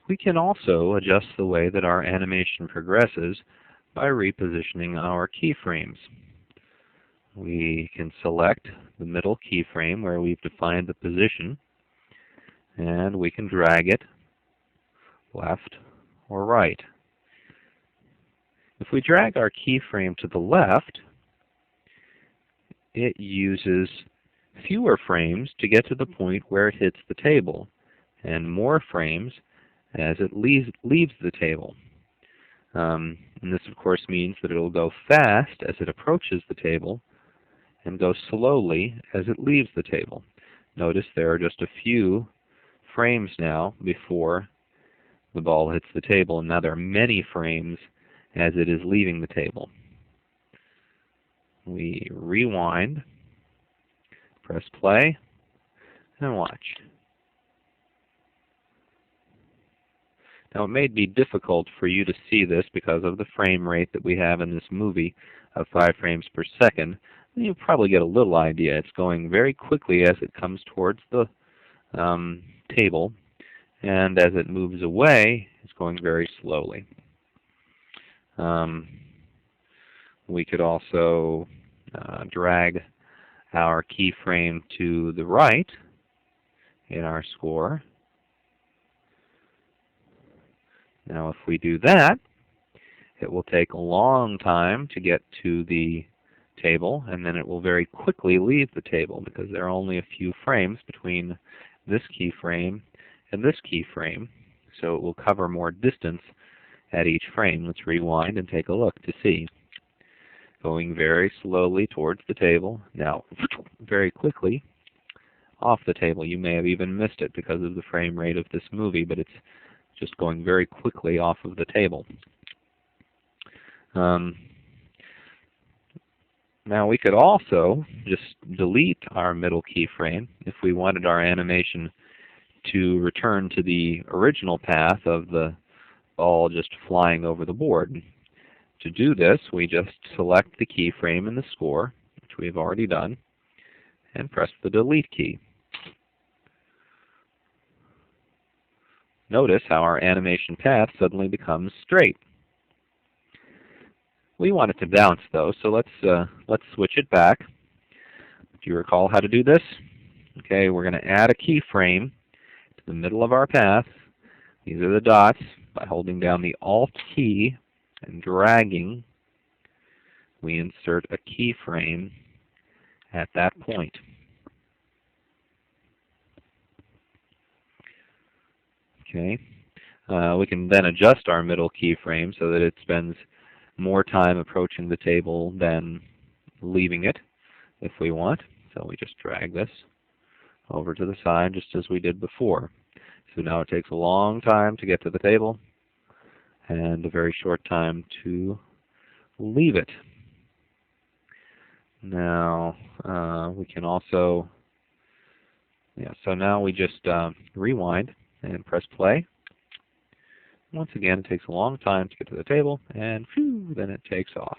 We can also adjust the way that our animation progresses by repositioning our keyframes. We can select the middle keyframe where we've defined the position, and we can drag it left or right. If we drag our keyframe to the left, it uses fewer frames to get to the point where it hits the table, and more frames as it leaves the table. And this, of course, means that it will go fast as it approaches the table and go slowly as it leaves the table. Notice there are just a few frames now before the ball hits the table, and now there are many frames as it is leaving the table. We rewind, press play, and watch. Now, it may be difficult for you to see this because of the frame rate that we have in this movie of 5 frames per second. You'll probably get a little idea. It's going very quickly as it comes towards the table, and as it moves away, it's going very slowly. We could also drag our keyframe to the right in our score. Now, if we do that, it will take a long time to get to the table, and then it will very quickly leave the table because there are only a few frames between this keyframe and this keyframe, so it will cover more distance at each frame. Let's rewind and take a look to see. Going very slowly towards the table, now very quickly off the table. You may have even missed it because of the frame rate of this movie, but it's just going very quickly off of the table. Now we could also just delete our middle keyframe if we wanted our animation to return to the original path of the ball just flying over the board. To do this, we just select the keyframe in the score, which we've already done, and press the delete key. Notice how our animation path suddenly becomes straight. We want it to bounce though, so let's switch it back. Do you recall how to do this? Okay, we're going to add a keyframe to the middle of our path. These are the dots. By holding down the Alt key and dragging, we insert a keyframe at that point. Okay, we can then adjust our middle keyframe so that it spends more time approaching the table than leaving it if we want. So we just drag this over to the side just as we did before. So now it takes a long time to get to the table and a very short time to leave it. Now we can also, so now we just rewind and press play. Once again, it takes a long time to get to the table, and then it takes off.